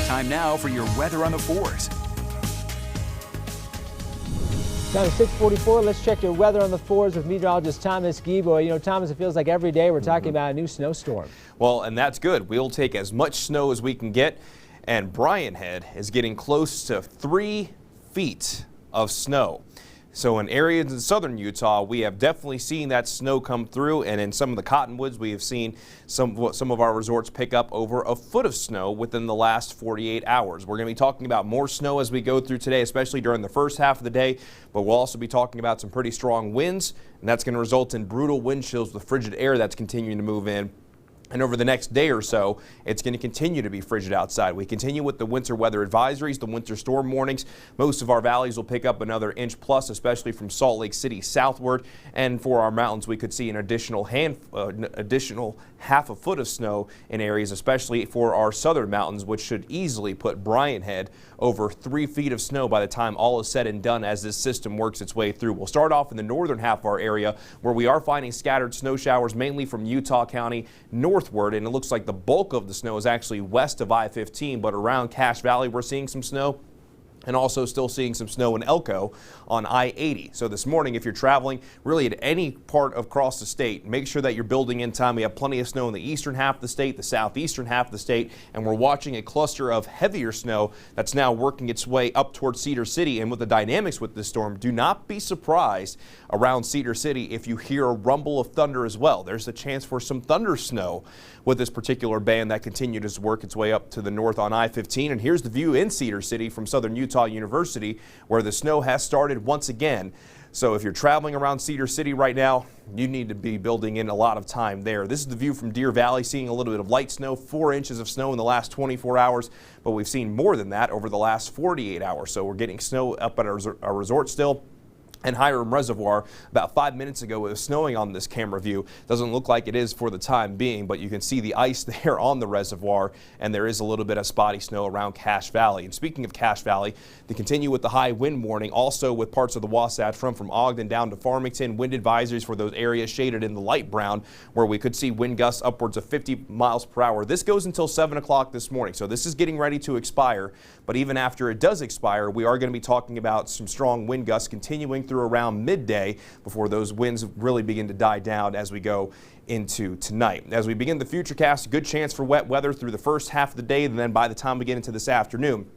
Time now for your weather on the 4s. Time is 6:44. Let's check your weather on the 4s with meteorologist Thomas Geboy. You know, Thomas, it feels like every day we're talking about a new snowstorm. Well, and that's good. We'll take as much snow as we can get. And Bryan Head is getting close to 3 feet of snow. So in areas in southern Utah, we have definitely seen that snow come through, and in some of the cottonwoods, we have seen some of our resorts pick up over a foot of snow within the last 48 hours. We're going to be talking about more snow as we go through today, especially during the first half of the day, but we'll also be talking about some pretty strong winds, and that's going to result in brutal wind chills with frigid air that's continuing to move in. And over the next day or so, it's going to continue to be frigid outside. We continue with the winter weather advisories, the winter storm warnings. Most of our valleys will pick up another inch plus, especially from Salt Lake City southward. And for our mountains, we could see an additional half a foot of snow in areas, especially for our southern mountains, which should easily put Bryan Head over 3 feet of snow by the time all is said and done as this system works its way through. We'll start off in the northern half of our area, where we are finding scattered snow showers, mainly from Utah County northward, and it looks like the bulk of the snow is actually west of I-15, but around Cache Valley we're seeing some snow. And also still seeing some snow in Elko on I-80. So this morning, if you're traveling really at any part across the state, make sure that you're building in time. We have plenty of snow in the eastern half of the state, the southeastern half of the state, and we're watching a cluster of heavier snow that's now working its way up towards Cedar City. And with the dynamics with this storm, do not be surprised around Cedar City if you hear a rumble of thunder as well. There's a chance for some thunder snow with this particular band that continued to work its way up to the north on I-15. And here's the view in Cedar City from Southern Utah University, where the snow has started once again. So if you're traveling around Cedar City right now, you need to be building in a lot of time there. This is the view from Deer Valley, seeing a little bit of light snow, 4 inches of snow in the last 24 hours, but we've seen more than that over the last 48 hours. So we're getting snow up at our resort still. And Hiram Reservoir, about 5 minutes ago, it was snowing on this camera view. Doesn't look like it is for the time being, but you can see the ice there on the reservoir, and there is a little bit of spotty snow around Cache Valley. And speaking of Cache Valley, to continue with the high wind warning, also with parts of the Wasatch Front from Ogden down to Farmington, wind advisories for those areas shaded in the light brown, where we could see wind gusts upwards of 50 miles per hour. This goes until 7 o'clock this morning, so this is getting ready to expire. But even after it does expire, we are going to be talking about some strong wind gusts continuing through around midday before those winds really begin to die down as we go into tonight. As we begin the futurecast, a good chance for wet weather through the first half of the day, and then by the time we get into this afternoon,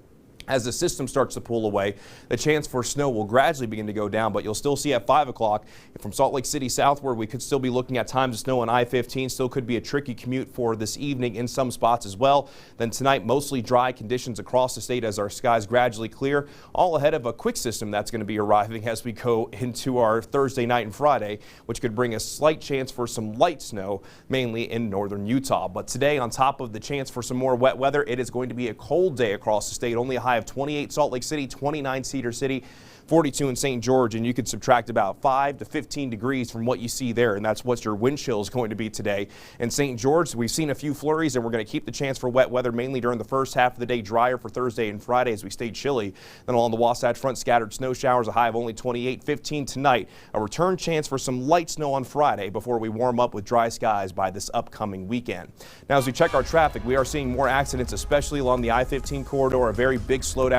as the system starts to pull away, the chance for snow will gradually begin to go down, but you'll still see at 5 o'clock from Salt Lake City southward, we could still be looking at times of snow on I-15. Still could be a tricky commute for this evening in some spots as well. Then tonight, mostly dry conditions across the state as our skies gradually clear, all ahead of a quick system that's going to be arriving as we go into our Thursday night and Friday, which could bring a slight chance for some light snow, mainly in northern Utah. But today, on top of the chance for some more wet weather, it is going to be a cold day across the state. Only a high of 28 Salt Lake City, 29 Cedar City, 42 in St. George, and you could subtract about 5 to 15 degrees from what you see there, and that's what your wind chill is going to be today. In St. George, we've seen a few flurries, and we're going to keep the chance for wet weather mainly during the first half of the day, drier for Thursday and Friday as we stay chilly. Then along the Wasatch Front, scattered snow showers, a high of only 28, 15 tonight. A return chance for some light snow on Friday before we warm up with dry skies by this upcoming weekend. Now, as we check our traffic, we are seeing more accidents, especially along the I-15 corridor, a very big slowdown